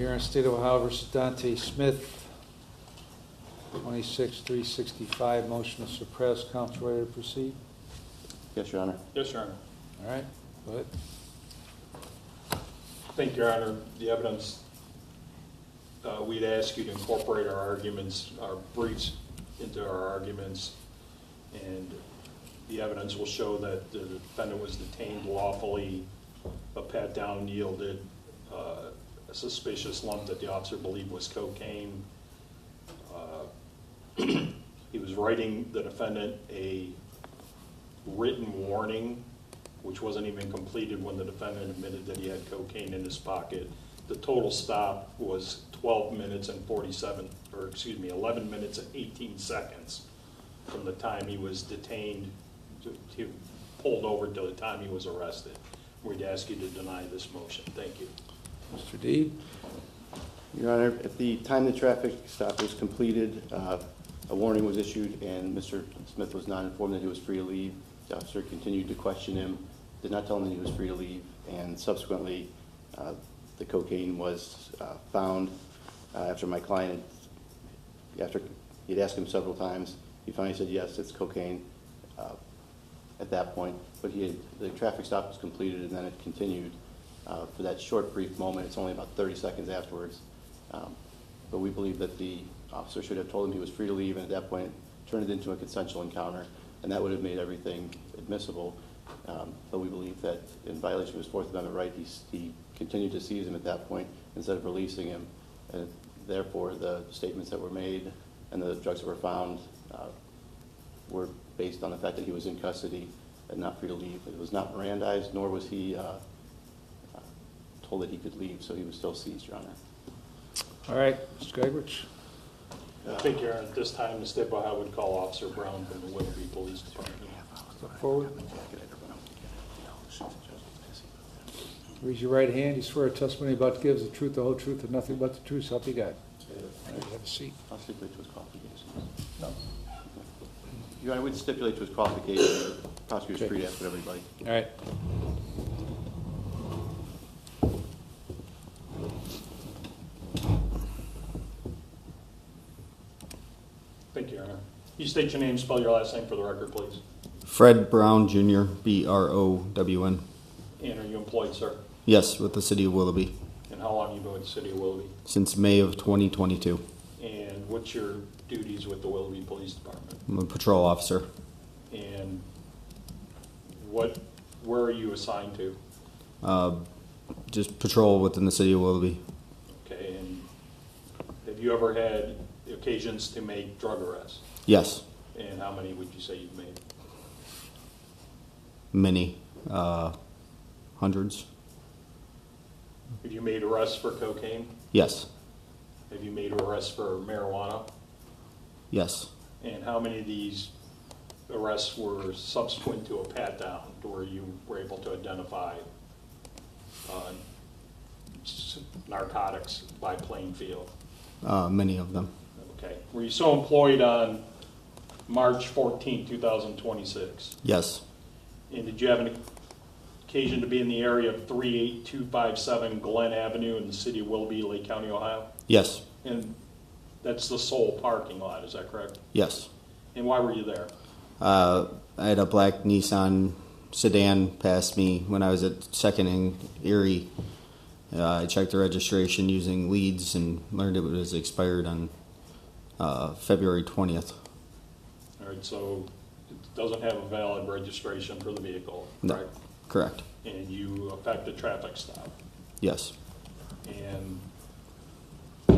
You're on State of Ohio versus Dante Smith, 26-365, motion to suppress. Counsel ready to proceed? Yes, Your Honor. Yes, Your Honor. All right, go ahead. Thank you, Your Honor. The evidence, we'd ask you to incorporate our arguments, our briefs into our arguments, and the evidence will show that the defendant was detained lawfully, a pat-down yielded a suspicious lump that the officer believed was cocaine. He was writing the defendant a written warning, which wasn't even completed when the defendant admitted that he had cocaine in his pocket. The total stop was 11 minutes and 18 seconds from the time he was detained, pulled over to the time he was arrested. We'd ask you to deny this motion. Thank you. Mr. Deeb? Your Honor, at the time the traffic stop was completed, a warning was issued and Mr. Smith was not informed that he was free to leave. The officer continued to question him, did not tell him that he was free to leave, and subsequently the cocaine was found after my client, after he'd asked him several times, he finally said, yes, it's cocaine at that point. But the traffic stop was completed and then it continued for that short, brief moment. It's only about 30 seconds afterwards. But we believe that the officer should have told him he was free to leave, and at that point turned it into a consensual encounter, and that would have made everything admissible. But we believe that in violation of his Fourth Amendment right, he continued to seize him at that point instead of releasing him. And therefore, the statements that were made and the drugs that were found were based on the fact that he was in custody and not free to leave. It was not Mirandized, nor was he told that he could leave, so he was still seized, Your Honor. All right, Mr. Geigwitch? I think, Your Honor, at this time, the State of Ohio would call Officer Brown from the Willoughby Police Department. Step forward. Raise your right hand. You swear a testimony about to give is the truth, the whole truth, and nothing but the truth. So help you God. All right, have a seat. I'll stipulate to his qualifications. No. Your Honor, we'd stipulate to his qualifications. The prosecutor's free to ask whatever he'd like. All right. Thank you, Your Honor. You state your name, spell your last name for the record, please. Fred Brown Jr., B-R-O-W-N. And are you employed, sir? Yes, with the City of Willoughby. And how long have you been with the City of Willoughby? Since May of 2022. And what's your duties with the Willoughby Police Department? I'm a patrol officer. And where are you assigned to? Just patrol within the City of Willoughby. Okay, and have you ever had occasions to make drug arrests? Yes, And how many would you say you've made? many. Hundreds. Have you made arrests for cocaine? Yes, Have you made arrests for marijuana? yes. And how many of these arrests were subsequent to a pat-down, where you were able to identify narcotics by plain field? Many of them. Okay. Were you so employed on March 14, 2026? Yes, And did you have an occasion to be in the area of 38257 Glen Avenue in the city of Willoughby, Lake County, Ohio? yes, And that's the sole parking lot, is that correct? yes. And why were you there? I had a black Nissan sedan pass me when I was at 2nd and Erie. I checked the registration using leads and learned it was expired on February 20th. All right, so it doesn't have a valid registration for the vehicle, No. correct? Correct. And you effect a traffic stop. Yes. And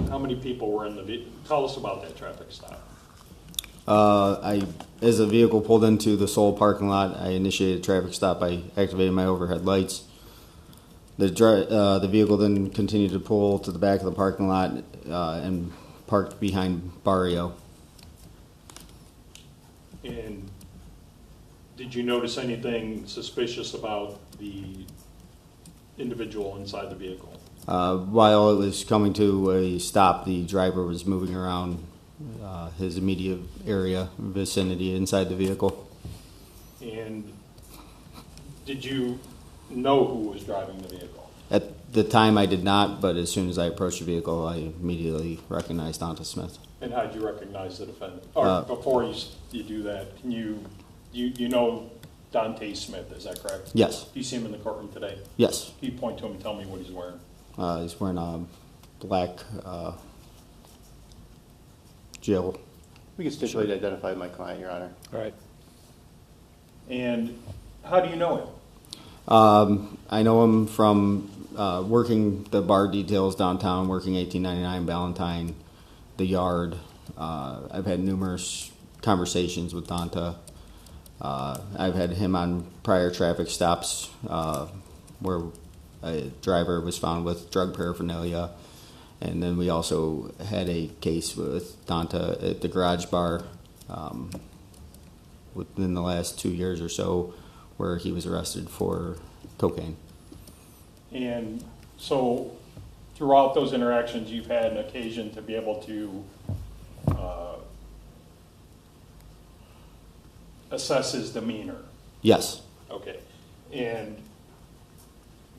how many people were in the vehicle? Tell us about that traffic stop. As the vehicle pulled into the sole parking lot, I initiated a traffic stop. I activated my overhead lights. The vehicle then continued to pull to the back of the parking lot and parked behind Barrio. And did you notice anything suspicious about the individual inside the vehicle? While it was coming to a stop, the driver was moving around his immediate area, vicinity inside the vehicle. And did you know who was driving the vehicle? At the time I did not, but as soon as I approached the vehicle, I immediately recognized Donta Smith. And how did you recognize the defendant? Or before you do that, can you know Dante Smith, is that correct? Yes. Do you see him in the courtroom today? Yes. Can you point to him and tell me what he's wearing? He's wearing a black jail. We can stipulate to identify my client, Your Honor. All right. And how do you know him? I know him from working the bar details downtown, working 1899 Valentine, the Yard. I've had numerous conversations with Donta. I've had him on prior traffic stops where a driver was found with drug paraphernalia. And then we also had a case with Donta at the garage bar within the last 2 years or so where he was arrested for cocaine. And so throughout those interactions, you've had an occasion to be able to assess his demeanor. Yes. Okay. And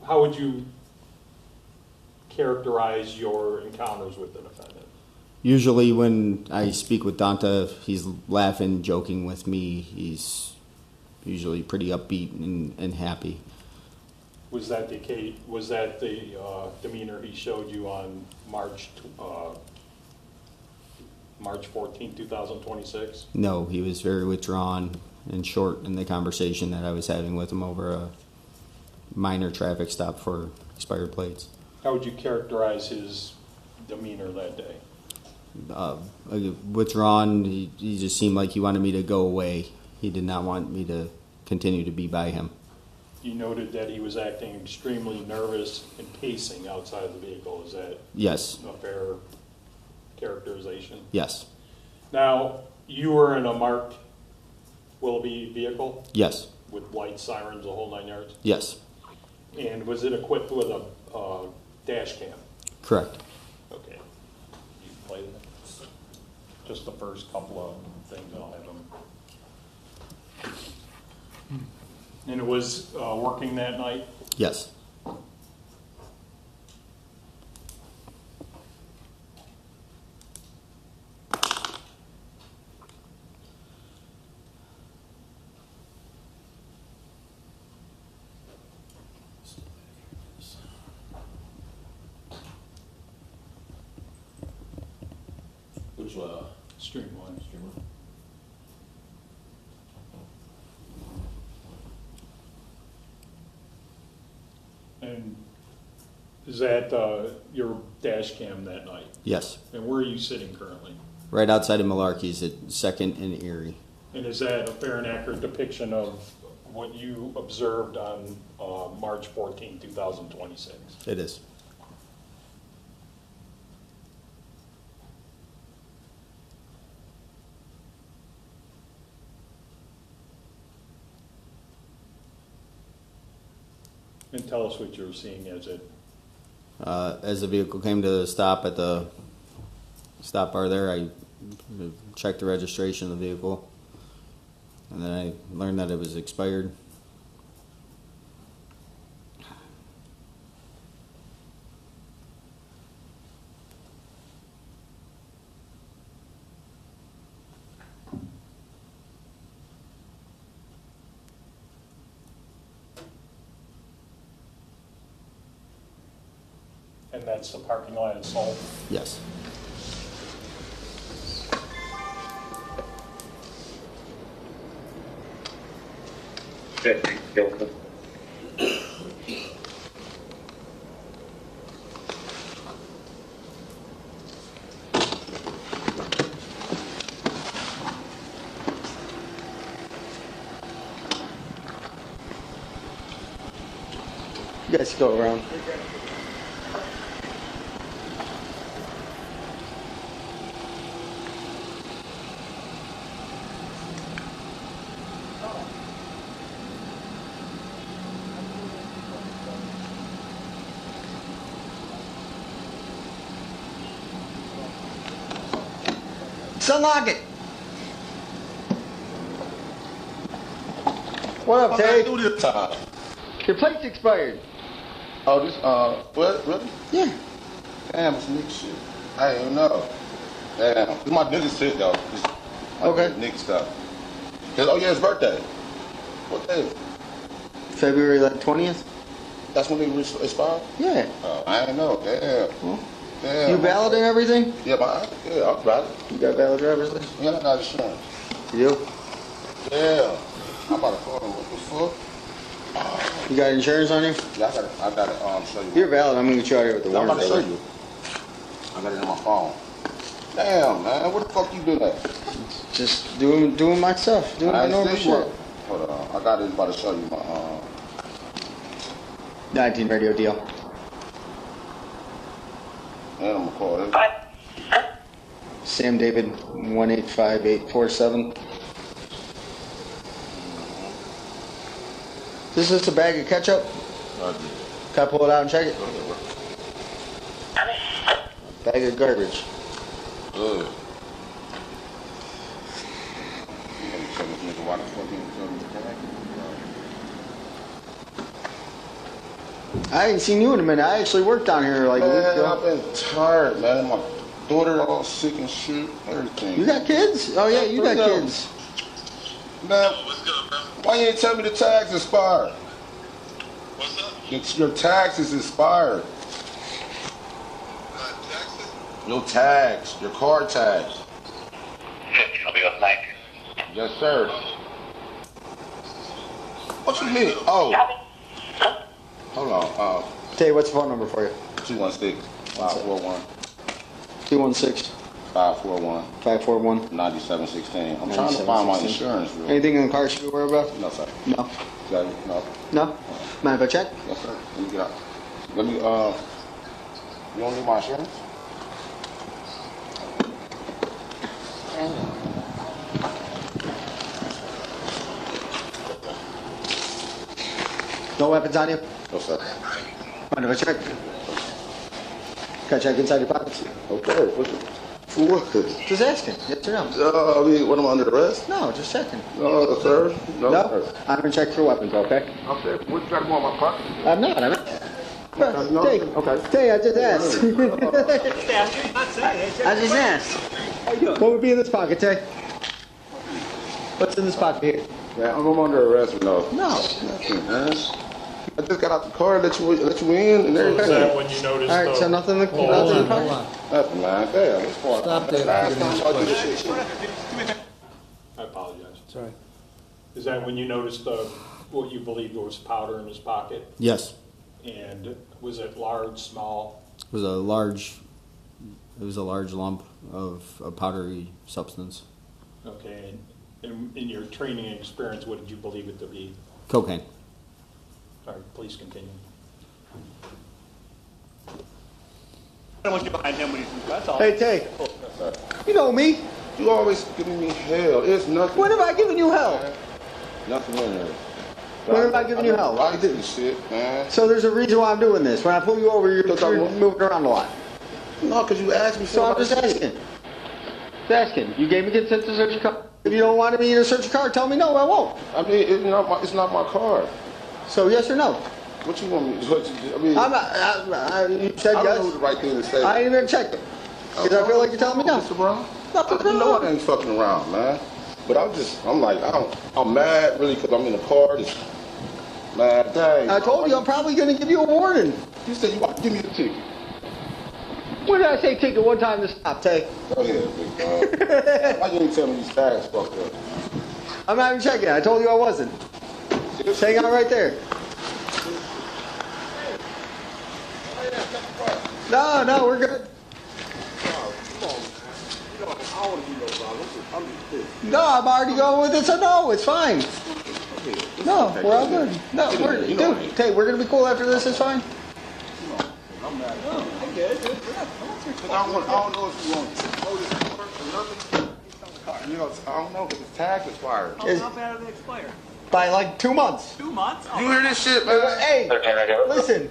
how would you characterize your encounters with the defendant? Usually when I speak with Donta, he's laughing, joking with me. He's usually pretty upbeat and happy. Was that the case? Was that the demeanor he showed you on March 14, 2026? No, he was very withdrawn and short in the conversation that I was having with him over a minor traffic stop for expired plates. How would you characterize his demeanor that day? Withdrawn, he just seemed like he wanted me to go away. He did not want me to continue to be by him. You noted that he was acting extremely nervous and pacing outside of the vehicle. Is that Yes. a fair characterization? Yes. Now, you were in a marked Willoughby vehicle Yes. with lights, sirens, the whole 9 yards? Yes. And was it equipped with a dash cam? Correct. Okay. You played it? Just the first couple of things, I'll have them. And it was working that night? Yes. Which Stream one. streamer? And is that your dash cam that night? Yes. And where are you sitting currently? Right outside of Malarkey's at 2nd and Erie. And is that a fair and accurate depiction of what you observed on March 14, 2026? It is. And tell us what you were seeing as it. As the vehicle came to a stop at the stop bar there, I checked the registration of the vehicle, and then I learned that it was expired. And that's the parking lot at Salt. Yes. You guys go around. Unlock it. What up, Tay? Do this time. Your plate's expired. Oh, this, what, really? Yeah. Damn, it's nigga shit. I didn't even know. Damn, this my nigga shit though. This, Okay. Nigga stuff. Oh yeah, his birthday. What day? February like 20th? That's when they expired? Yeah. Oh, I didn't know. Damn. Damn. You valid and everything? Yeah, I'm valid. You got valid driver's license? Yeah, I got insurance. You do? Yeah. I'm about to call him. What the fuck? You got insurance on you? Yeah, I gotta show you. You're valid. I'm gonna get you out here with the I'm warrant. about to show brother. you. I got it in my phone. Damn, man. What the fuck you doing at? Just doing my stuff. Doing my I normal see you. shit. Hold on. I got it about to show you my 19 radio deal. and I'm gonna call it. Sam David 185-847. This is a bag of ketchup. Can I pull it out and check it? Bag of garbage. Good. I ain't seen you in a minute. I actually worked down here like a week Man, I've ago. been tired, man. My daughter all sick and shit. Everything. You got kids? Oh yeah, you got kids. Man, why you ain't tell me the tags expired? What's up? Your tags is expired. Jackson? Your tags, your car tags. I'll be up night. Yes, sir. What you mean? Oh. Hold on. Tell you what's the phone number for you? 216-541. 216 541 541. 9716. I'm trying to find my insurance. Real. Anything in the car should be worried about? No, sir. No. Got it? No. No? Mind if I check? Yes, sir. Let me get out. Let me, you don't need my insurance? No weapons on you? No, sir. Mind if I check? Can I check inside your pockets? Okay. For what? Just asking. Yes or no? I mean, what, am I under arrest? No, just checking. No, sir. No? Sir. I'm gonna check for weapons, okay? Okay. What you got to go in my pocket? I'm not. No, Hey, okay. hey, I just asked. I just asked. What would be in this pocket, Tay? What's in this pocket here? Yeah, I'm under arrest. No. No. Nothing, man. I just got out the car, let you in and So is everything. that when you noticed All right, so nothing in the Hold on, hold pocket? on. Nothing, man. Damn, it's far. Stop there. Last time I did this shit. I apologize. Sorry. Is that when you noticed what you believed was powder in his pocket? Yes. And was it large, small? It was a large lump of a powdery substance. Okay. And in your training and experience, what did you believe it to be? Cocaine. Sorry, please continue. I don't want you behind him when he's that's all. Hey, Tay. You know me. You always giving me hell. It's nothing. When have I given you hell? Nothing in there. When have I given you hell? I didn't shit, man. So there's a reason why I'm doing this. When I pull you over, you're Because I won't. moving around a lot. No, because you asked me So I'm just asking. Just asking. You gave me consent to search your car. If you don't want me to search your car, tell me no, I won't. I mean, it's not my car. So yes or no? What you want me to do? I mean, You said I don't know yes. the right thing to say. I ain't even checked it. Because I feel like you're telling me no. Mr. Brown? Nothing You know wrong. I ain't fucking around, man. But I'm mad really because I'm in the car. Man, dang. I told you I'm probably going to give you a warning. You said you want to give me a ticket. When did I say take the one time to stop, Tay? Go ahead, big dog. Why you ain't tell me these tags fucked up? I'm not even checking. I told you I wasn't. Just hang out right there. No, we're good. No, I'm already going with it, so no, it's fine. No, we're all good. No, dude, Tay, we're gonna be cool after this, it's fine. I don't know if you want notice or nothing. You know, I don't know because the tag expired. How bad did they expire? By like 2 months. 2 months? You hear this shit, man? Hey, listen.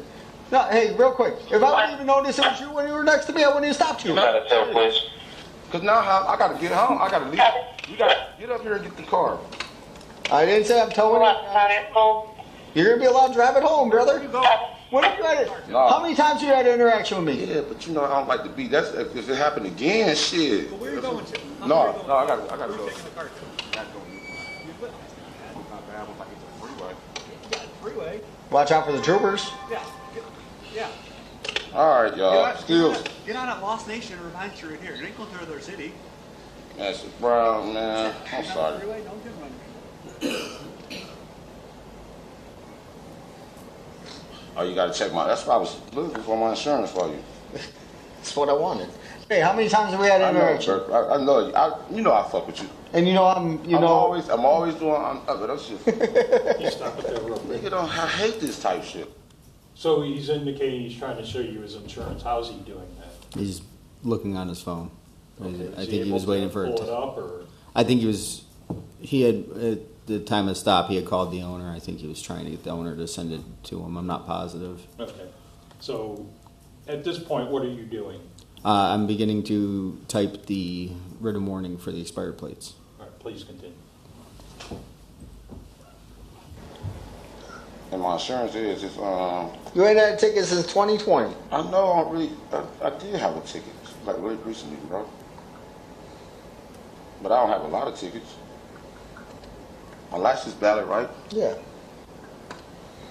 No, hey, real quick. If I wouldn't even notice it was you when you were next to me, I wouldn't even stopped you. Because now I got to get home. I got to leave. You got to get up here and get the car. I didn't say I'm towing it. You're gonna be allowed to drive it home, brother. When have you had it? No. How many times you had an interaction with me? Yeah, but you know I don't like to be. That's if it happened again, shit. But where are you going to? No, Where are you going no, I to? gotta Where go. are you taking the car to? Not bad once I get to the freeway. Yeah, freeway. Watch out for the troopers. Yeah. Yeah. All right, y'all. Get on at Lost Nation or Revine Street here. You ain't going to their city. That's Brown, man. I'm Get on the sorry. freeway, don't get run. Oh, you gotta check my. That's why I was looking for my insurance for you. That's what I wanted. Hey, how many times have we had I an know, interaction? Burke. I know. You know I fuck with you. And you know I'm always doing. That shit. You stop it there real quick. Nigga, don't. I hate this type shit. So he's indicating he's trying to show you his insurance. How's he doing that? He's looking on his phone. Okay, I is think he was able waiting to for it. pull it up, or I think he was. He had at the time of stop. He had called the owner. I think he was trying to get the owner to send it to him. I'm not positive. okay. So at this point, what are you doing? I'm beginning to type the written warning for the expired plates. All right, please continue. And my insurance is You ain't had a ticket since 2020. I know I did have a ticket like really recently, bro. But I don't have a lot of tickets. My license valid, right? Yeah.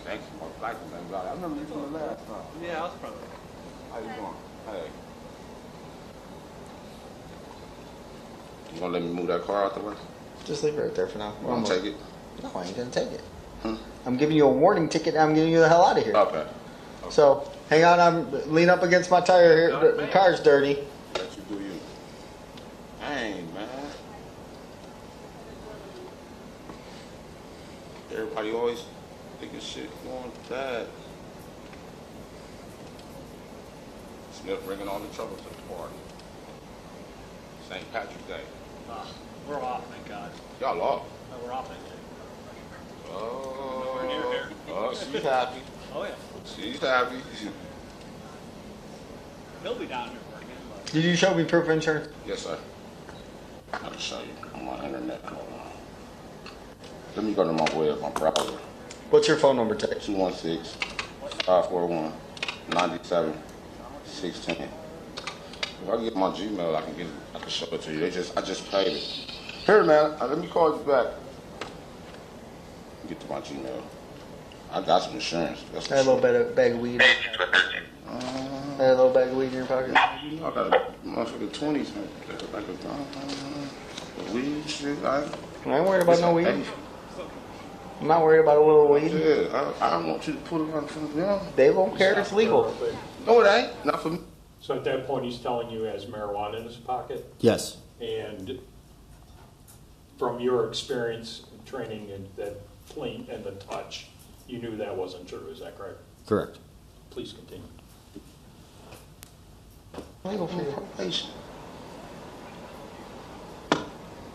Thank you. My license ain't valid. I remember you doing the last time. Yeah, I was probably. How you doing? Hey. You gonna let me move that car out the way? Just leave it right there for now. You gonna take it? No, I ain't gonna take it. Hmm? I'm giving you a warning ticket. I'm getting you the hell out of here. Okay. So hang on. I'm lean up against my tire here. The car's dirty. Let you do you. Dang, man. Everybody always thinking shit going bad. Smith bringing all the trouble to the party. St. Patrick's Day. We're off, thank God. Y'all off. No, we're off, thank God. Oh, Nowhere near here. oh, she's happy. Oh, yeah. She's happy. He'll be down here working, but. Did you show me proof of insurance? Yes, sir. I'll show you on my internet. Hold on. Let me go to my web, my browser. What's your phone number, Ted? 216-541-97-610. If I get my Gmail, I can show it to you. I just paid it. Here, man. Let me call you back. Get to my Gmail. I got some insurance. That's I had a little bag of weed. I had a little bag of weed in your pocket. I got a motherfucking 20s. Like a weed shit. I ain't worried about no weed. I'm not worried about a little weed. Yeah, I don't want you to put it on from them. They won't care. It's legal. No, it ain't. Not for me. So at that point, he's telling you he has marijuana in his pocket, Yes. and from your experience and training in that clean and the touch, you knew that wasn't true. Is that correct? Correct. Please continue. Legal for probation.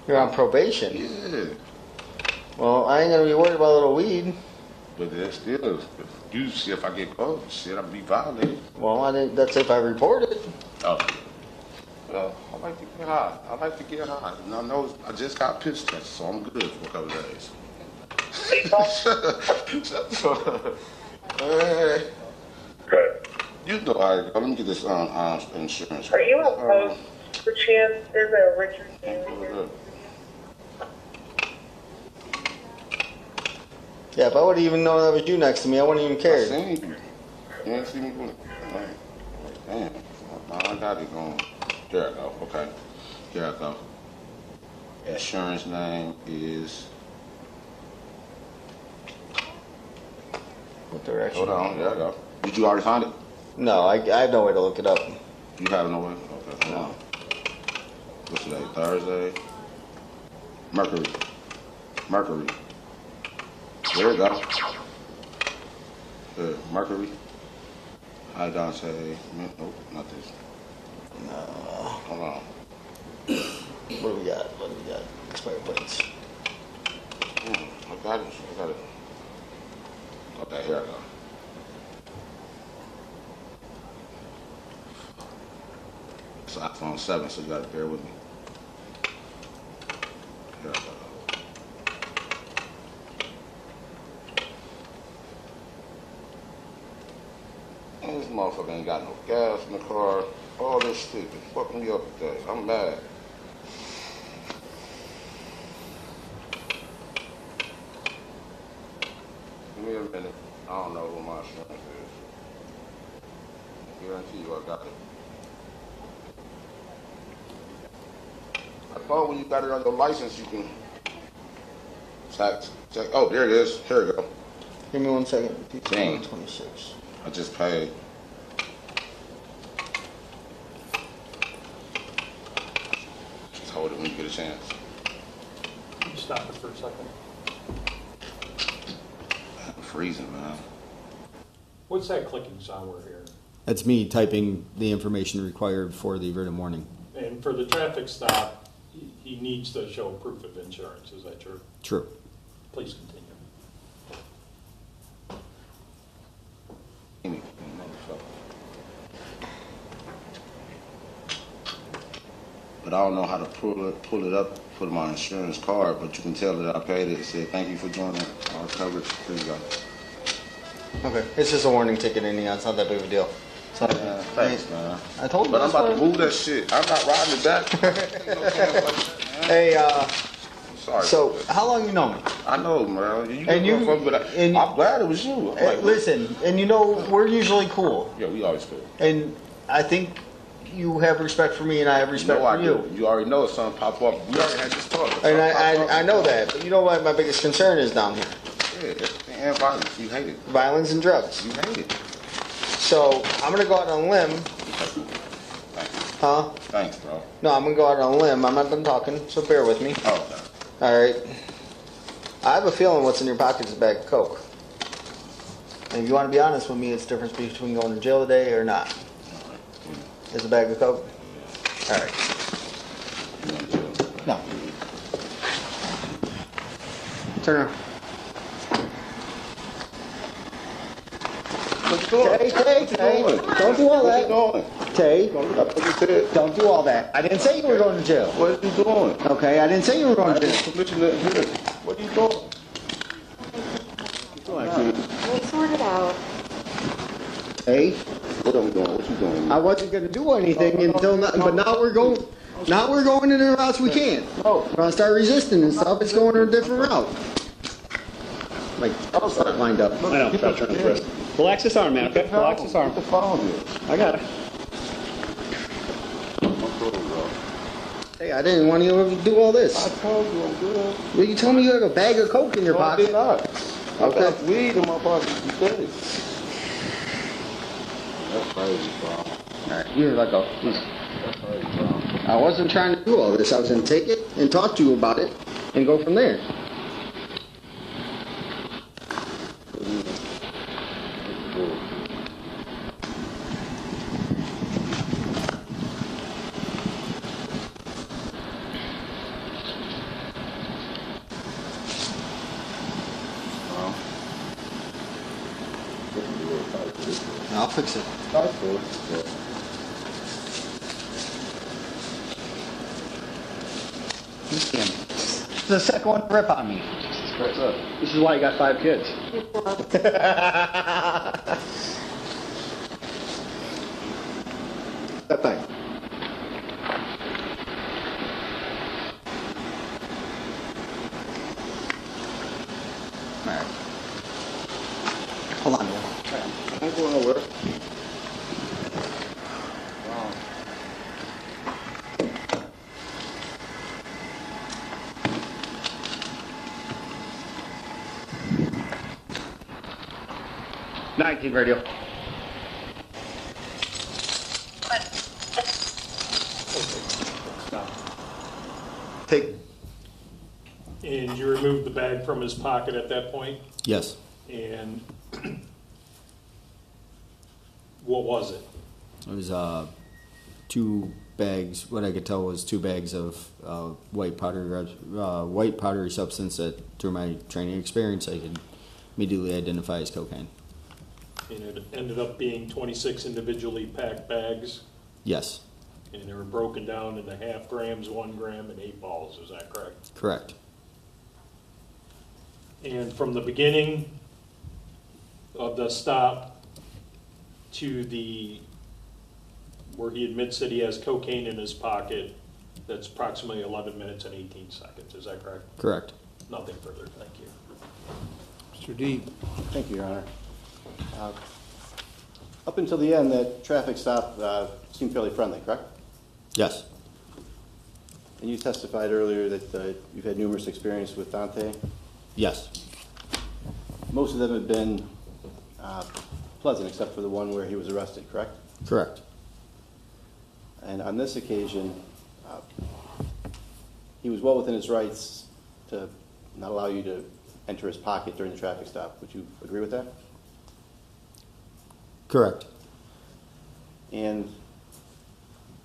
You're on probation. Yeah. Well, I ain't gonna be worried about a little weed. But that's still, you see if I get caught, shit, I'll be violated. Well, that's if I report it. Oh. Well, I like to get high. And I know I just got piss tested, so I'm good for a couple of days. You know how it go. Let me get this insurance. Are you opposed to chance? There's a Richard Daly here. Yeah, if I would even know that was you next to me, I wouldn't even I care. seen you. You ain't see me go. Damn. I got it going. There I go. Okay. Here I go. Insurance name is. What direction? Hold on. There I go. Did you already find it? No, I have no way to look it up. You have no way? Okay. Hold on. What's today? Thursday? Mercury. There we go. Mercury. Hi, Dante. Nope, not this. No. Hold on. What do we got? Expired plates. I got it. Okay, here I go. It's iPhone 7, so you gotta bear with me. Here I go. this motherfucker ain't got no gas in the car. All this shit is fucking me up today. I'm mad. Give me a minute. I don't know who my insurance is. Guarantee you I got it. I thought when you got it on your license, you can check. Oh, there it is. Here we go. Give me 1 second. Dang. 26. I just paid. Just hold it when you get a chance. Can you stop it for a second? I'm freezing, man. What's that clicking sound we're hearing? That's me typing the information required for the written warning. And for the traffic stop, he needs to show proof of insurance, is that true? True. Please continue. Any motherfucker. But I don't know how to pull it up for my insurance card, but you can tell that I paid it. It said, thank you for joining our coverage. Here you go. Okay, it's just a warning ticket anyhow. It's not that big of a deal. So, Thanks, man. I told you. But I'm that's about to why- move that shit. I'm not riding it back. Ain't no chance like that, man. Hey, I'm sorry. so how long you know me? I know, man. You And you- motherfucker, but and- I'm glad it was you. I'm Hey, like, listen, and you know we're usually cool, yeah, we always cool. and I think you have respect for me, and I have respect I for do. you. You already know if something pop up. We already had this talk. If And something pop up, I know that, but you know what my biggest concern is down here? Yeah, everything and violence. You hate it. Violence and drugs. You hate it. So I'm gonna go out on a limb, Thanks. huh? Thanks, bro. No, I'm gonna go out on a limb. I'm not done talking, so bear with me. Oh, no. All right. I have a feeling what's in your pocket is a bag of coke. And if you want to be honest with me, it's the difference between going to jail today or not. Is a bag of coke? All right. No. Turn around. Tay, don't do all that. What are you doing? Tay, What you said? don't do all that. I didn't say you were going to jail. What are you doing? Okay, I didn't say you were going I to didn't jail. permission to hear it. What are you doing? We'll sort it out. Tay, What are we doing? What you doing? I wasn't going to do anything until now, but now we're going. Now we're going in the routes we can. Oh. We're gonna start resisting and stuff. It's going in a different route. Like lined up. I know, stop turning his wrist. Relax this arm, man, okay? Relax this arm. Get the phone here. I got it. I'm cool, bro. Hey, I didn't want you to do all I this. told you I'm good. Well, you told me you had a bag of coke in your No, I did pocket. not. I got weed in my pocket. You said it. That's crazy, bro. All right, you let go. That's crazy, bro. I wasn't trying to do all this. I was gonna take it and talk to you about it and go from there. I'll fix it. That's cool. This damn. This is the second one to rip on me. What's up? This is why you got 5 kids. That thing. All right. Hold on. I'm going nowhere. Wow. Radio. Take. And you removed the bag from his pocket at that point, Yes. and what was it? It was 2 bags. What I could tell was 2 bags of white powdery substance that, through my training experience, I could immediately identify as cocaine. And it ended up being 26 individually packed bags, Yes, and they were broken down into half grams, 1 gram, and 8 balls, is that correct? correct. And from the beginning of the stop to where he admits that he has cocaine in his pocket, that's approximately 11 minutes and 18 seconds. Is that correct? Correct. Nothing further. Thank you. Mr. Deeb. Thank you, Your Honor. Up until the end, that traffic stop seemed fairly friendly, correct? Yes. And you testified earlier that you've had numerous experience with Dante. Yes. Most of them have been pleasant, except for the one where he was arrested, correct? Correct. And on this occasion, he was well within his rights to not allow you to enter his pocket during the traffic stop. Would you agree with that? Correct. And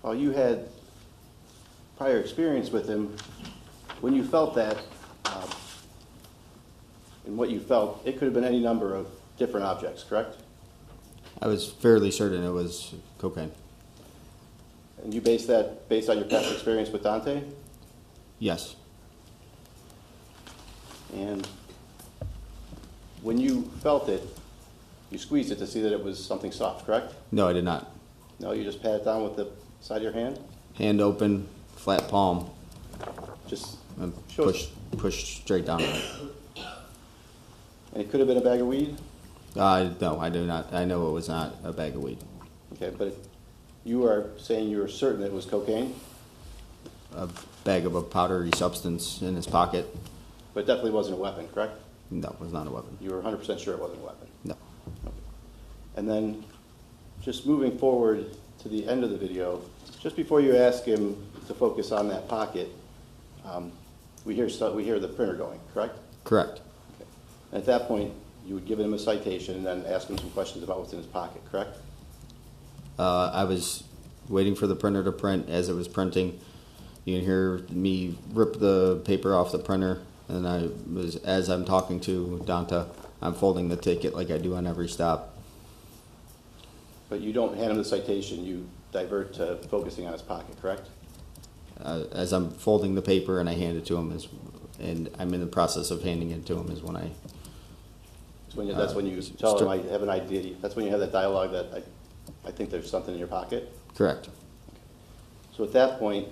while you had prior experience with him, when you felt that, and what you felt, it could have been any number of different objects, correct? I was fairly certain it was cocaine. And you based that based on your past experience with Dante? Yes. And when you felt it, you squeezed it to see that it was something soft, correct? No, I did not. No, you just pat it down with the side of your hand? Hand open, flat palm, Just and show us. push straight down. And it could have been a bag of weed? No, I do not. I know it was not a bag of weed. Okay, but you are saying you were certain it was cocaine, A bag of a powdery substance in his pocket. but it definitely wasn't a weapon, correct? No, it was not a weapon. You were 100% sure it wasn't a weapon. No. And then, just moving forward to the end of the video, just before you ask him to focus on that pocket, we hear the printer going, correct? Correct. And at that point, you would give him a citation and then ask him some questions about what's in his pocket, correct? I was waiting for the printer to print. As it was printing, you can hear me rip the paper off the printer, and as I'm talking to Dante, I'm folding the ticket like I do on every stop. But you don't hand him the citation, you divert to focusing on his pocket, correct? As I'm folding the paper and I hand it to him, and I'm in the process of handing it to him, is when I. That's when you tell him, I have an idea, that's when you have that dialogue that I think there's something in your pocket? Correct. So at that point,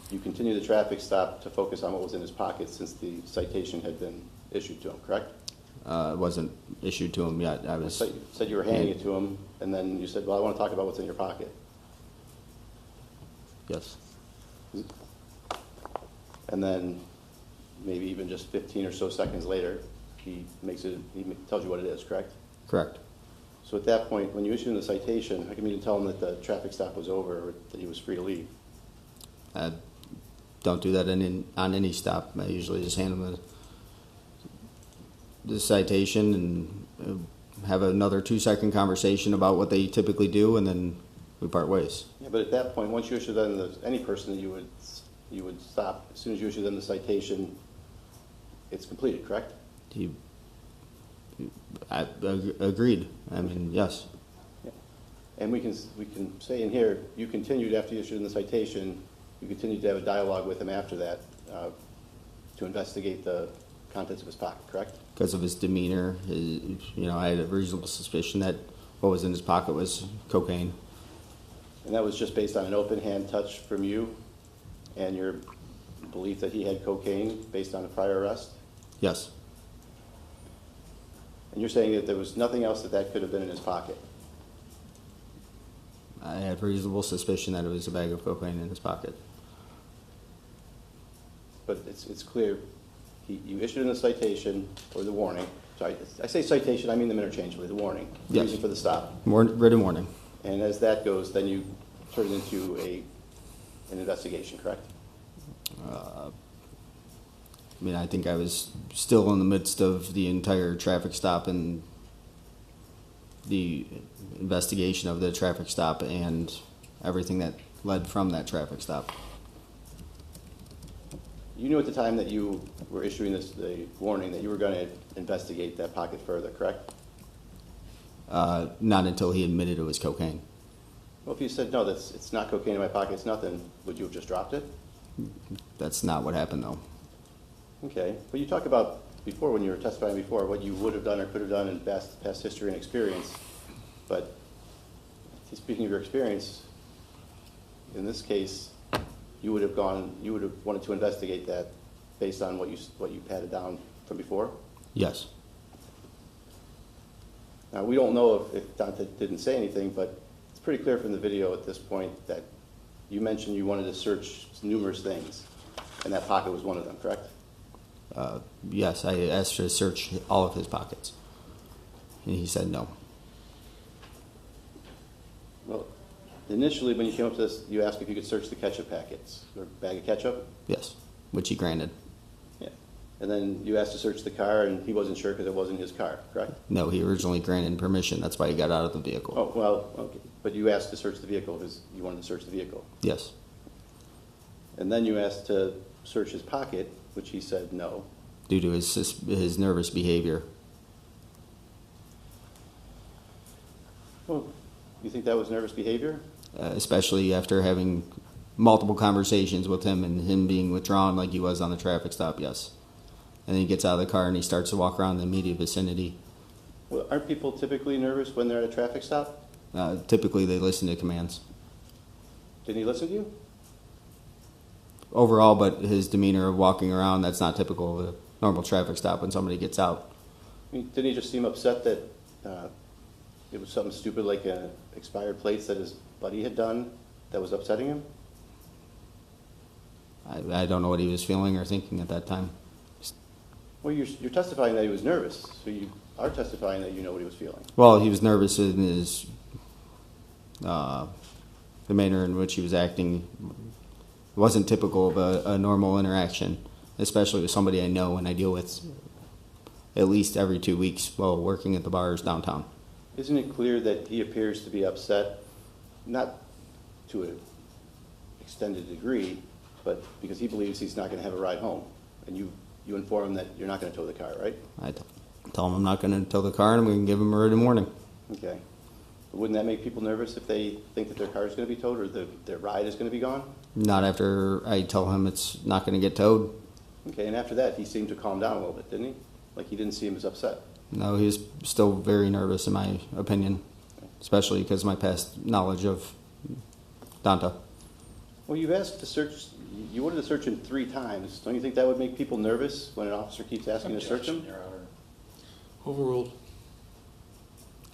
you continue the traffic stop to focus on what was in his pocket since the citation had been issued to him, correct? It wasn't issued to him yet. I was. So you said you were handing it to him, and then you said, well, I want to talk about what's in your pocket. Yes. And then maybe even just 15 or so seconds later, he tells you what it is, correct? Correct. So at that point, when you issue him the citation, how come you didn't tell him that the traffic stop was over or that he was free to leave? I don't do that on any stop. I usually just hand them the citation and have another 2-second conversation about what they typically do, and then we part ways. Yeah, but at that point, once you issue them any person that you would stop, as soon as you issue them the citation, it's completed, correct? Agreed. I mean, yes. Yeah. And we can say in here, you continued after you issued him the citation, you continued to have a dialogue with him after that to investigate the contents of his pocket, correct? Because of his demeanor, I had a reasonable suspicion that what was in his pocket was cocaine. And that was just based on an open hand touch from you and your belief that he had cocaine based on a prior arrest? Yes. And you're saying that there was nothing else that could have been in his pocket? I had reasonable suspicion that it was a bag of cocaine in his pocket. But it's clear, you issued him the citation or the warning. Sorry, I say citation, I mean them interchangeably, the warning. The Yes. reason for the stop. Written warning. And as that goes, then you turn it into an investigation, correct? I think I was still in the midst of the entire traffic stop and the investigation of the traffic stop and everything that led from that traffic stop. You knew at the time that you were issuing the warning that you were going to investigate that pocket further, correct? Not until he admitted it was cocaine. Well, if you said, no, it's not cocaine in my pocket, it's nothing, would you have just dropped it? That's not what happened, though. Okay, but you talked about before, when you were testifying before, what you would have done or could have done in past history and experience, but speaking of your experience, in this case, you would have wanted to investigate that based on what you patted down from before? Yes. Now, we don't know if Dante didn't say anything, but it's pretty clear from the video at this point that you mentioned you wanted to search numerous things, and that pocket was one of them, correct? Yes, I asked to search all of his pockets, and he said no. Well, initially, when you came up to this, you asked if you could search the ketchup packets, or bag of ketchup? Yes, which he granted. Yeah. And then you asked to search the car, and he wasn't sure because it wasn't his car, correct? No, he originally granted permission. That's why he got out of the vehicle. Oh, well, okay. But you asked to search the vehicle because you wanted to search the vehicle. Yes. And then you asked to search his pocket, which he said no. Due to his nervous behavior. Well, you think that was nervous behavior? Especially after having multiple conversations with him and him being withdrawn like he was on the traffic stop, yes. And then he gets out of the car and he starts to walk around the immediate vicinity. Well, aren't people typically nervous when they're at a traffic stop? Typically they listen to commands. Didn't he listen to you? Overall, but his demeanor of walking around, that's not typical of a normal traffic stop when somebody gets out. I mean, didn't he just seem upset that it was something stupid like expired plates that his buddy had done that was upsetting him? I don't know what he was feeling or thinking at that time. Well, you're testifying that he was nervous, so you are testifying that you know what he was feeling. Well, he was nervous in his the manner in which he was acting. It wasn't typical of a normal interaction, especially with somebody I know and I deal with at least every 2 weeks while working at the bars downtown. Isn't it clear that he appears to be upset, not to an extended degree, but because he believes he's not going to have a ride home, and you inform him that you're not going to tow the car, right? I tell him I'm not going to tow the car and we can give him a ride in the morning. Okay. But wouldn't that make people nervous if they think that their car is going to be towed or their ride is going to be gone? Not after I tell him it's not going to get towed. Okay, and after that, he seemed to calm down a little bit, didn't he? Like he didn't seem as upset. No, he was still very nervous in my opinion, especially because of my past knowledge of Donta. Well, you've asked to search, you wanted to search him 3 times. Don't you think that would make people nervous when an officer keeps asking to search him? Objection, Your Honor. Overruled.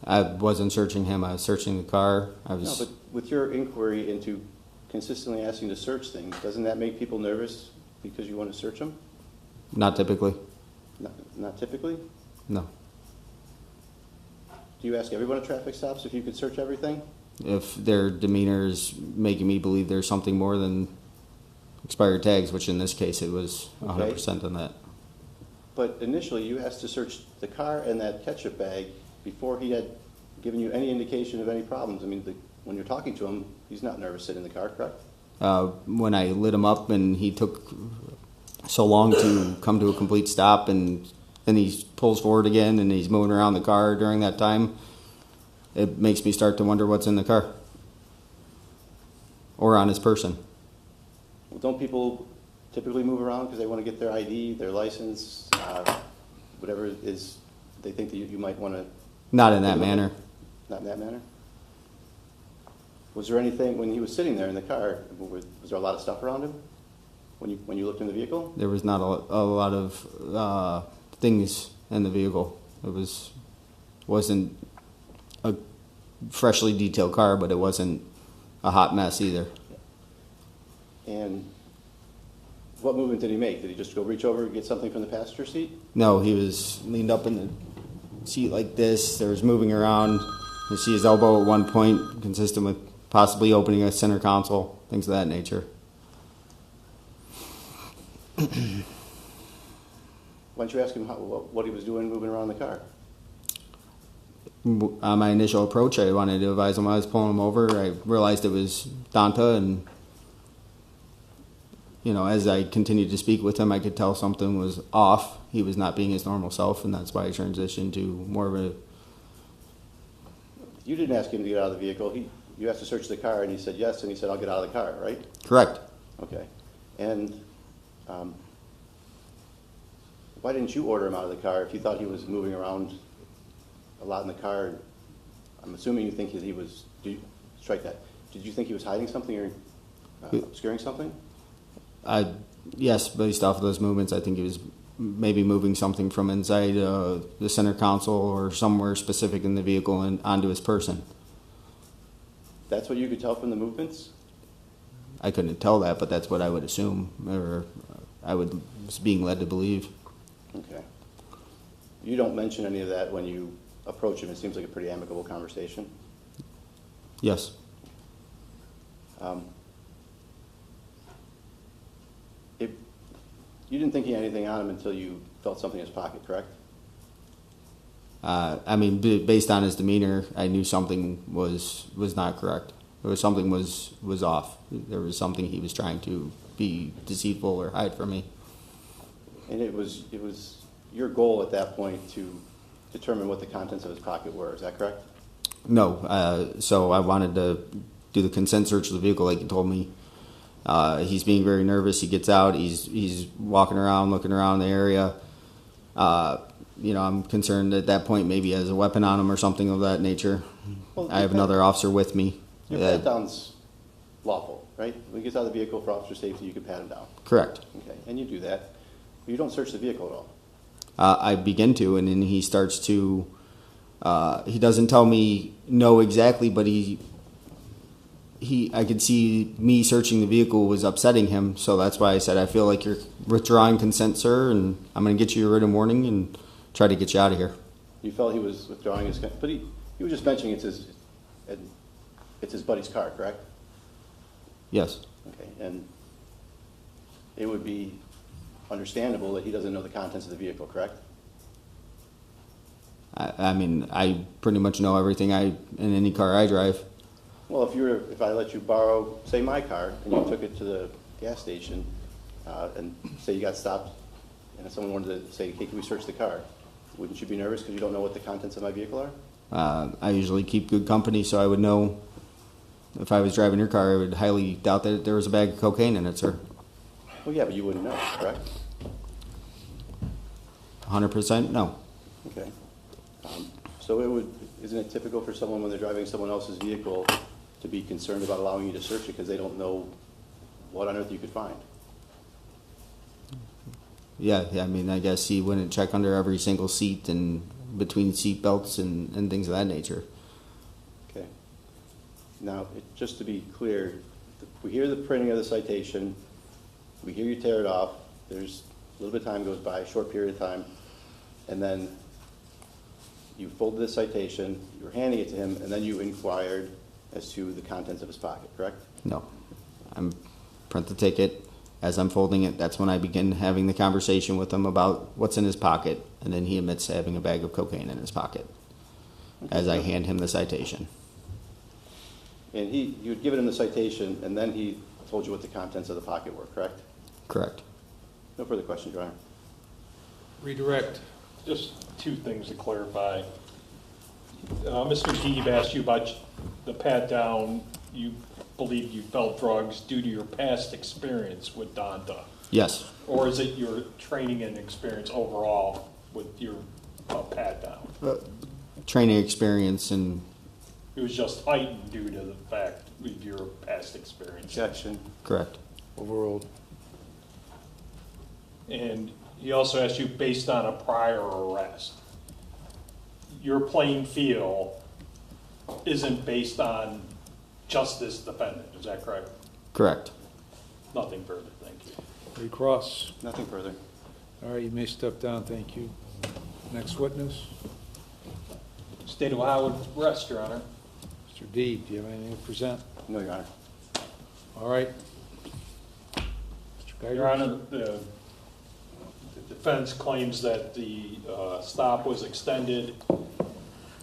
I wasn't searching him. I was searching the car. No, but with your inquiry into consistently asking to search things, doesn't that make people nervous because you want to search them? Not typically. Not typically? No. Do you ask everyone at traffic stops if you could search everything? If their demeanor is making me believe there's something more than expired tags, which in this case it was 100% on that. But initially, you asked to search the car and that ketchup bag before he had given you any indication of any problems. I mean, when you're talking to him, he's not nervous sitting in the car, correct? When I lit him up and he took so long to come to a complete stop and then he pulls forward again and he's moving around the car during that time, it makes me start to wonder what's in the car or on his person. Well, don't people typically move around because they want to get their ID, their license, whatever it is they think that you might want to... Not in that manner. Not in that manner? Was there anything, when he was sitting there in the car, was there a lot of stuff around him when you looked in the vehicle? There was not a lot of things in the vehicle. It wasn't a freshly detailed car, but it wasn't a hot mess either. And what movement did he make? Did he just go reach over and get something from the passenger seat? No, he was leaned up in the seat like this. There was moving around. You see his elbow at one point, consistent with possibly opening a center console, things of that nature. Why don't you ask him what he was doing moving around the car? On my initial approach, I wanted to advise him when I was pulling him over. I realized it was Donta, and as I continued to speak with him, I could tell something was off. He was not being his normal self, and that's why I transitioned to more of a... You didn't ask him to get out of the vehicle. You asked to search the car, and he said yes, and he said, I'll get out of the car, right? Correct. Okay. And why didn't you order him out of the car if you thought he was moving around a lot in the car? I'm assuming you think that he was... strike that. Did you think he was hiding something or obscuring something? Yes, based off of those movements, I think he was maybe moving something from inside the center console or somewhere specific in the vehicle and onto his person. That's what you could tell from the movements? I couldn't tell that, but that's what I would assume, or I was being led to believe. Okay. You don't mention any of that when you approach him. It seems like a pretty amicable conversation. Yes. You didn't think he had anything on him until you felt something in his pocket, correct? I mean, based on his demeanor, I knew something was not correct. Something was off. There was something he was trying to be deceitful or hide from me. And it was your goal at that point to determine what the contents of his pocket were. Is that correct? No. So I wanted to do the consent search of the vehicle, like he told me. He's being very nervous. He gets out. He's walking around, looking around the area. I'm concerned at that point maybe he has a weapon on him or something of that nature. Well, I have another officer with me. Your pat down's lawful, right? When he gets out of the vehicle for officer safety, you can pat him down. Correct. Okay, and you do that. But you don't search the vehicle at all. I begin to, and then he starts to. He doesn't tell me no exactly, but I could see me searching the vehicle was upsetting him, so that's why I said, I feel like you're withdrawing consent, sir, and I'm going to get you a written warning and try to get you out of here. You felt he was withdrawing his, but he was just mentioning it's his buddy's car, correct? Yes. Okay, and it would be understandable that he doesn't know the contents of the vehicle, correct? I mean, I pretty much know everything in any car I drive. Well, if I let you borrow, say, my car, and you took it to the gas station, and say you got stopped, and if someone wanted to say, hey, can we search the car? Wouldn't you be nervous because you don't know what the contents of my vehicle are? I usually keep good company, so I would know if I was driving your car, I would highly doubt that there was a bag of cocaine in it, sir. Well, yeah, but you wouldn't know, correct? 100% no. Okay. So isn't it typical for someone when they're driving someone else's vehicle to be concerned about allowing you to search it because they don't know what on earth you could find? Yeah, I mean, I guess he wouldn't check under every single seat and between seat belts and things of that nature. Okay. Now, just to be clear, we hear the printing of the citation, we hear you tear it off, there's a little bit of time goes by, a short period of time, and then you folded the citation, you were handing it to him, and then you inquired as to the contents of his pocket, correct? No. I'm print the ticket. As I'm folding it, that's when I begin having the conversation with him about what's in his pocket, and then he admits to having a bag of cocaine in his pocket as I hand him the citation. And you had given him the citation, and then he told you what the contents of the pocket were, correct? Correct. No further questions, Your Honor. Redirect. Just two things to clarify. Mr. Deeb asked you about the pat down. You believe you felt drugs due to your past experience with Donta? Yes. Or is it your training and experience overall with your pat down? Training experience and... It was just heightened due to the fact of your past experience. Objection. Correct. Overruled. And he also asked you based on a prior arrest. Your playing field isn't based on just this defendant, is that correct? Correct. Nothing further, thank you. Recross. Nothing further. All right, you may step down, thank you. Next witness, State of Ohio arrest, Your Honor. Mr. Deeb, do you have anything to present? No, Your Honor. All right. Mr. Geiger? Your Honor, the defense claims that the stop was extended.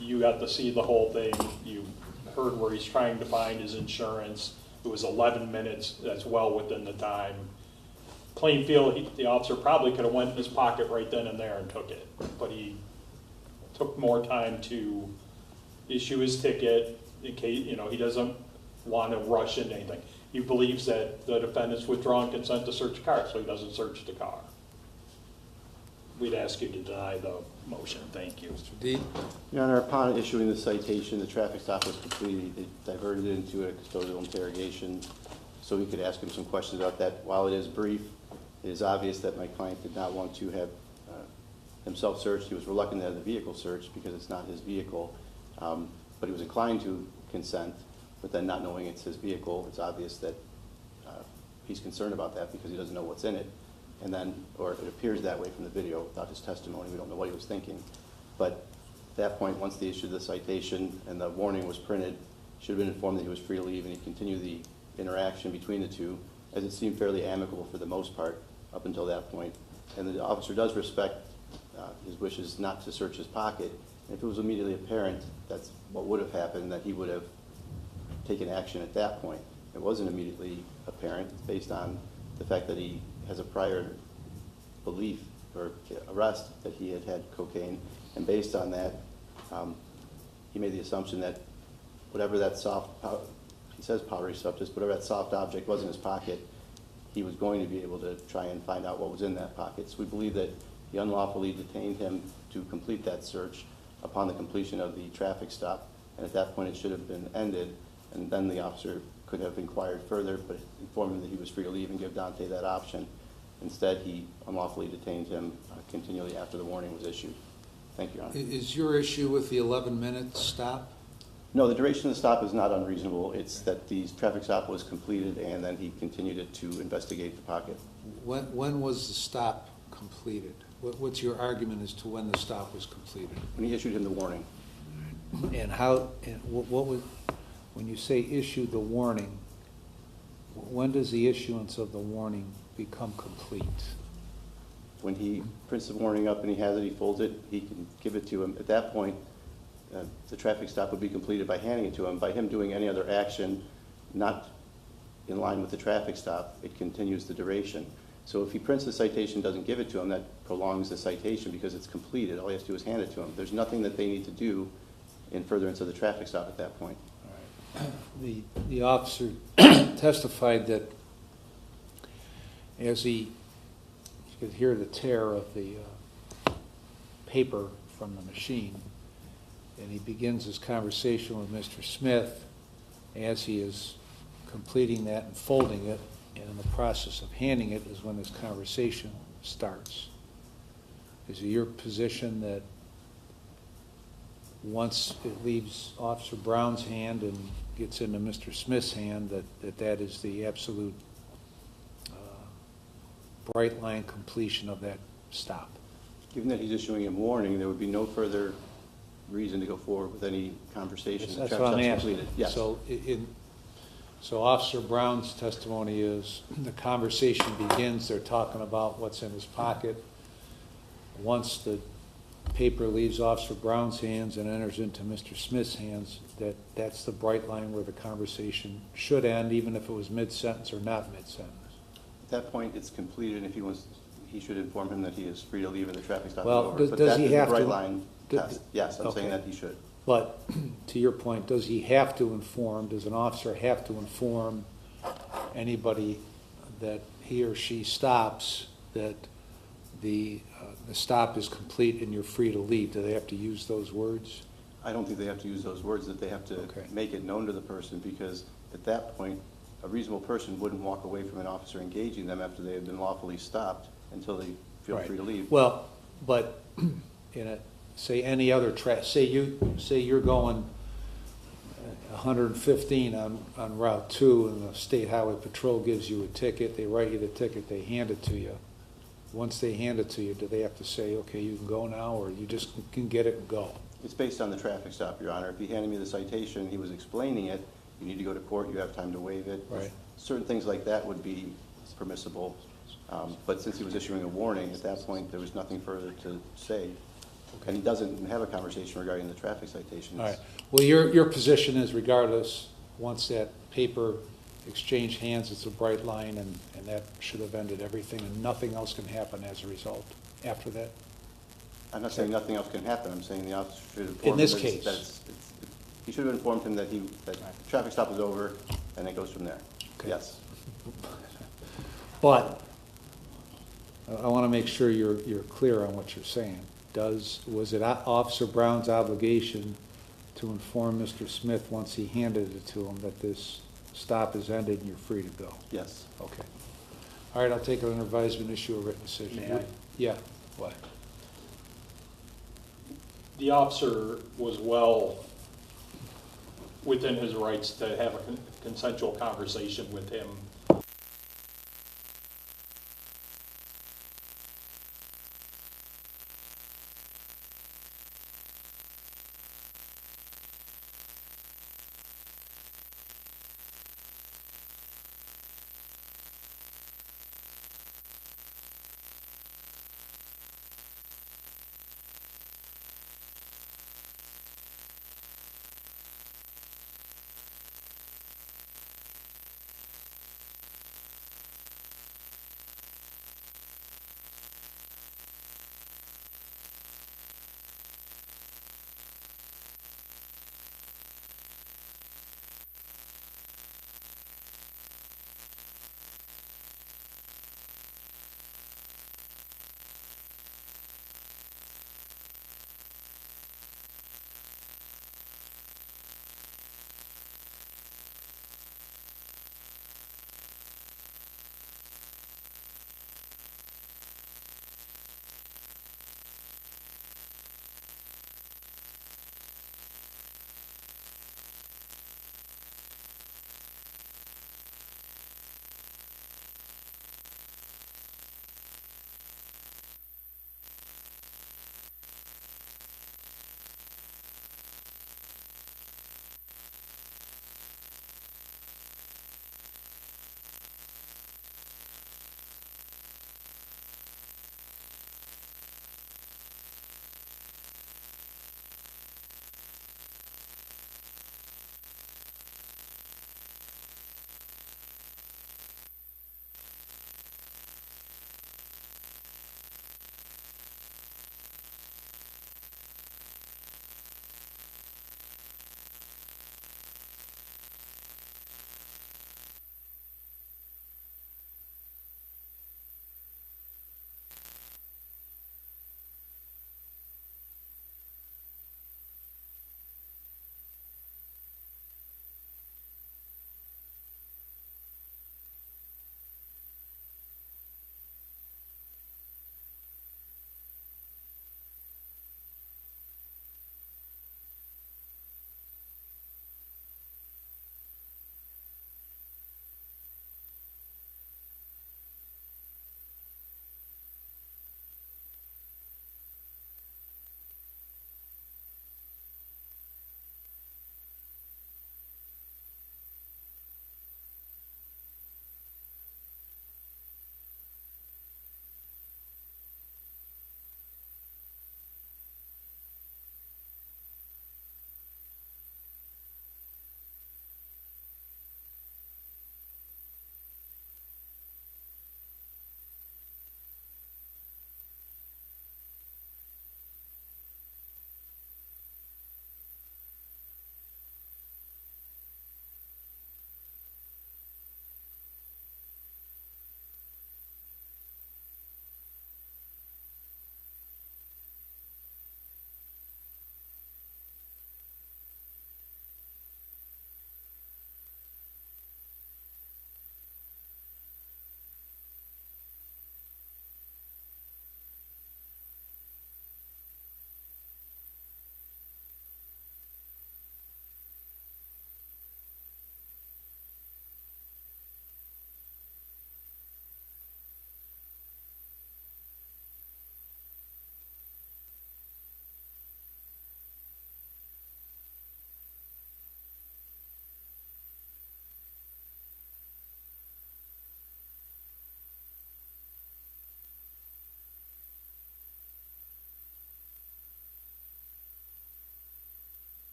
You got to see the whole thing. You heard where he's trying to find his insurance. It was 11 minutes. That's well within the time. Plainfield, the officer probably could have went in his pocket right then and there and took it, but he took more time to issue his ticket in case, he doesn't want to rush into anything. He believes that the defendant's withdrawn consent to search the car, so he doesn't search the car. we'd ask you to deny the motion. Thank you. Mr. Deeb? Your Honor, upon issuing the citation, the traffic stop was completed. It diverted it into a custodial interrogation so we could ask him some questions about that. While it is brief, it is obvious that my client did not want to have himself searched. He was reluctant to have the vehicle searched because it's not his vehicle, but he was inclined to consent, but then not knowing it's his vehicle, it's obvious that he's concerned about that because he doesn't know what's in it. And then, or it appears that way from the video without his testimony. We don't know what he was thinking. But at that point, once they issued the citation and the warning was printed, should have been informed that he was free to leave, and he continued the interaction between the two, as it seemed fairly amicable for the most part up until that point. And the officer does respect his wishes not to search his pocket. And if it was immediately apparent that's what would have happened, that he would have taken action at that point. It wasn't immediately apparent based on the fact that he has a prior belief or arrest that he had had cocaine, and based on that, he made the assumption that whatever that he says powdery substance, whatever that soft object was in his pocket, he was going to be able to try and find out what was in that pocket. So we believe that he unlawfully detained him to complete that search upon the completion of the traffic stop, and at that point it should have been ended, and then the officer could have inquired further, but informed him that he was free to leave and give Dante that option. Instead, he unlawfully detained him continually after the warning was issued. Thank you, Your Honor. Is your issue with the 11-minute stop? No, the duration of the stop is not unreasonable. It's that the traffic stop was completed and then he continued it to investigate the pocket. When was the stop completed? What's your argument as to when the stop was completed? When he issued him the warning. And how, and what was, when you say issue the warning, when does the issuance of the warning become complete? When he prints the warning up and he has it, he folds it, he can give it to him. At that point, the traffic stop would be completed by handing it to him. By him doing any other action not in line with the traffic stop, it continues the duration. So if he prints the citation, doesn't give it to him, that prolongs the citation because it's completed. All he has to do is hand it to him. There's nothing that they need to do in furtherance of the traffic stop at that point. The officer testified that as you could hear the tear of the paper from the machine, and he begins his conversation with Mr. Smith as he is completing that and folding it, and in the process of handing it is when this conversation starts. Is it your position that once it leaves Officer Brown's hand and gets into Mr. Smith's hand, that is the absolute bright line completion of that stop? Given that he's issuing him warning, there would be no further reason to go forward with any conversation. That's what I'm asking. Completed. Yes. So Officer Brown's testimony is the conversation begins, they're talking about what's in his pocket. Once the paper leaves Officer Brown's hands and enters into Mr. Smith's hands, that's the bright line where the conversation should end, even if it was mid-sentence or not mid-sentence. At that point, it's completed, and if he wants, he should inform him that he is free to leave and the traffic stop Well, is over. does he have to- But that is the bright line test. Yes, I'm Okay. saying that he should. But to your point, does he have to inform, does an officer have to inform anybody that he or she stops that the stop is complete and you're free to leave? Do they have to use those words? I don't think they have to use those words, that they have to Okay. make it known to the person, because at that point, a reasonable person wouldn't walk away from an officer engaging them after they have been lawfully stopped until they feel Right. free to leave. Well, but say any other say you're going 115 on Route 2 and the State Highway Patrol gives you a ticket, they write you the ticket, they hand it to you. Once they hand it to you, do they have to say, okay, you can go now, or you just can get it and go? It's based on the traffic stop, Your Honor. If he handed me the citation, he was explaining it, you need to go to court, you have time to waive it. Right. Certain things like that would be permissible, but since he was issuing a warning, at that point, there was nothing further to say. And he doesn't have a conversation regarding the traffic citations. All right. Well, your position is regardless, once that paper exchange hands, it's a bright line, and that should have ended everything, and nothing else can happen as a result after that? I'm not saying nothing else can happen. I'm saying the officer should inform In him this that case. he should have informed him that the traffic stop is over, and it goes from there. Okay. Yes. But I want to make sure you're clear on what you're saying. Was it Officer Brown's obligation to inform Mr. Smith once he handed it to him that this stop is ended and you're free to go? Yes. Okay. All right, I'll take it under advisement, issue a written decision. May I? Yeah, what? The officer was well within his rights to have a consensual conversation with him